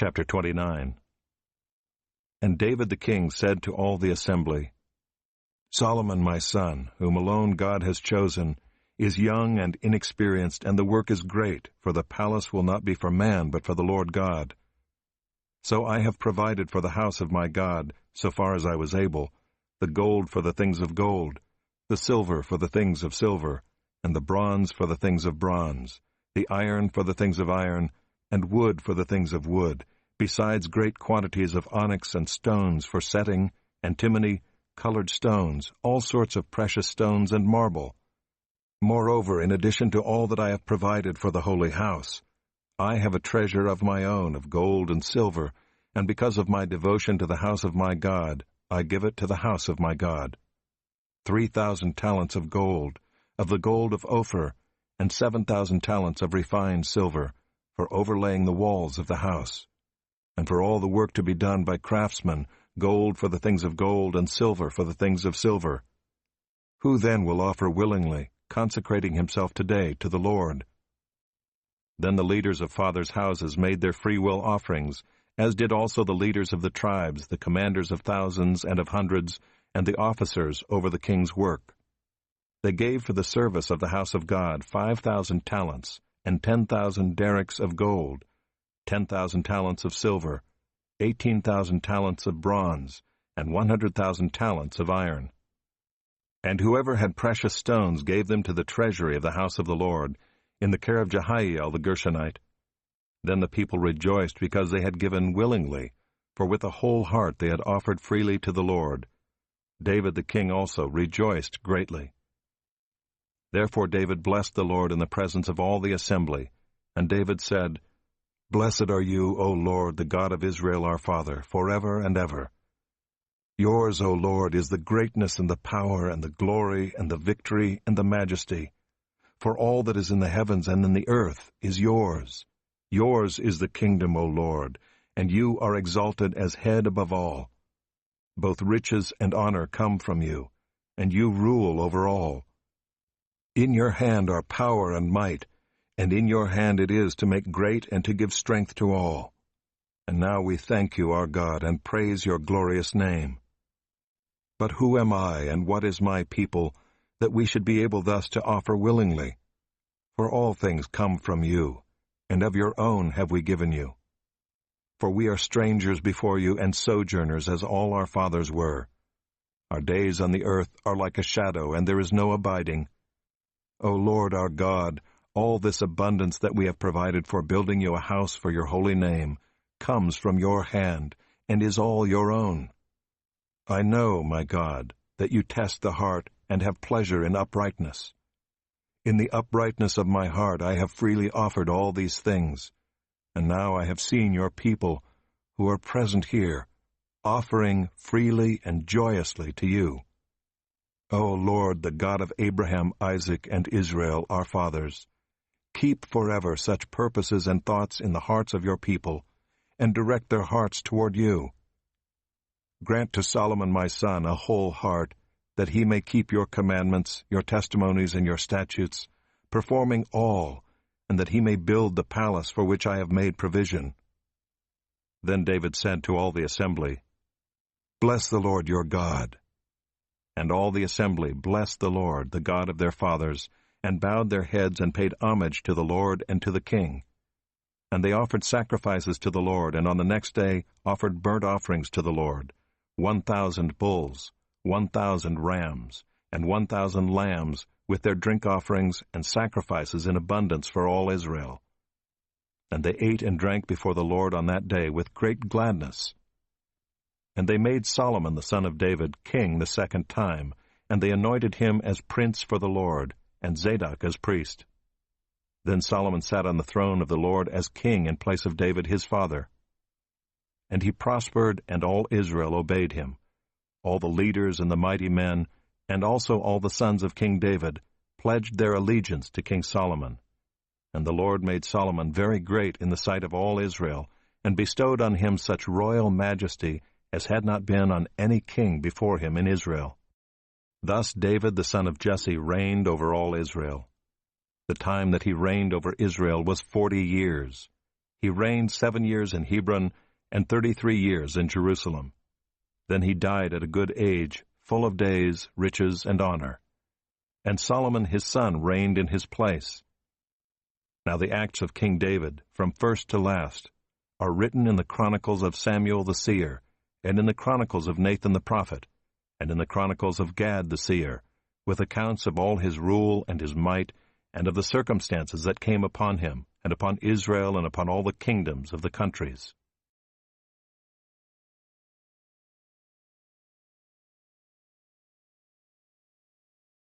Chapter 29. And David the king said to all the assembly, Solomon my son, whom alone God has chosen, is young and inexperienced, and the work is great, for the palace will not be for man, but for the Lord God. So I have provided for the house of my God, so far as I was able, the gold for the things of gold, the silver for the things of silver, and the bronze for the things of bronze, the iron for the things of iron, and wood for the things of wood, besides great quantities of onyx and stones for setting, antimony, colored stones, all sorts of precious stones and marble. Moreover, in addition to all that I have provided for the holy house, I have a treasure of my own of gold and silver, and because of my devotion to the house of my God, I give it to the house of my God. 3,000 talents of the gold of Ophir, and 7,000 talents of refined silver, for overlaying the walls of the house, and for all the work to be done by craftsmen, gold for the things of gold, and silver for the things of silver. Who then will offer willingly, consecrating himself today to the Lord? Then the leaders of fathers' houses made their freewill offerings, as did also the leaders of the tribes, the commanders of thousands and of hundreds, and the officers over the king's work. They gave for the service of the house of God 5,000 talents, and 10,000 derricks of gold, 10,000 talents of silver, 18,000 talents of bronze, and 100,000 talents of iron. And whoever had precious stones gave them to the treasury of the house of the Lord, in the care of Jehiel the Gershonite. Then the people rejoiced because they had given willingly, for with a whole heart they had offered freely to the Lord. David the king also rejoiced greatly. Therefore David blessed the Lord in the presence of all the assembly, and David said, Blessed are you, O Lord, the God of Israel our Father, forever and ever. Yours, O Lord, is the greatness and the power and the glory and the victory and the majesty. For all that is in the heavens and in the earth is yours. Yours is the kingdom, O Lord, and you are exalted as head above all. Both riches and honor come from you, and you rule over all. In your hand are power and might, and in your hand it is to make great and to give strength to all. And now we thank you, our God, and praise your glorious name. But who am I, and what is my people, that we should be able thus to offer willingly? For all things come from you, and of your own have we given you. For we are strangers before you and sojourners, as all our fathers were. Our days on the earth are like a shadow, and there is no abiding. O Lord our God, all this abundance that we have provided for building you a house for your holy name comes from your hand, and is all your own. I know, my God, that you test the heart and have pleasure in uprightness. In the uprightness of my heart I have freely offered all these things, and now I have seen your people, who are present here, offering freely and joyously to you. O Lord, the God of Abraham, Isaac, and Israel, our fathers, keep forever such purposes and thoughts in the hearts of your people, and direct their hearts toward you. Grant to Solomon my son a whole heart, that he may keep your commandments, your testimonies, and your statutes, performing all, and that he may build the palace for which I have made provision. Then David said to all the assembly, Bless the Lord your God. And all the assembly blessed the Lord, the God of their fathers, and bowed their heads and paid homage to the Lord and to the king. And they offered sacrifices to the Lord, and on the next day offered burnt offerings to the Lord, 1,000 bulls, 1,000 rams, and 1,000 lambs, with their drink offerings and sacrifices in abundance for all Israel. And they ate and drank before the Lord on that day with great gladness. And they made Solomon the son of David king the second time, and they anointed him as prince for the Lord, and Zadok as priest. Then Solomon sat on the throne of the Lord as king in place of David his father. And he prospered, and all Israel obeyed him. All the leaders and the mighty men, and also all the sons of King David, pledged their allegiance to King Solomon. And the Lord made Solomon very great in the sight of all Israel, and bestowed on him such royal majesty as had not been on any king before him in Israel. Thus David the son of Jesse reigned over all Israel. The time that he reigned over Israel was 40 years. He reigned 7 years in Hebron and 33 years in Jerusalem. Then he died at a good age, full of days, riches, and honor. And Solomon his son reigned in his place. Now the acts of King David, from first to last, are written in the chronicles of Samuel the seer, and in the chronicles of Nathan the prophet, and in the chronicles of Gad the seer, with accounts of all his rule and his might, and of the circumstances that came upon him, and upon Israel, and upon all the kingdoms of the countries.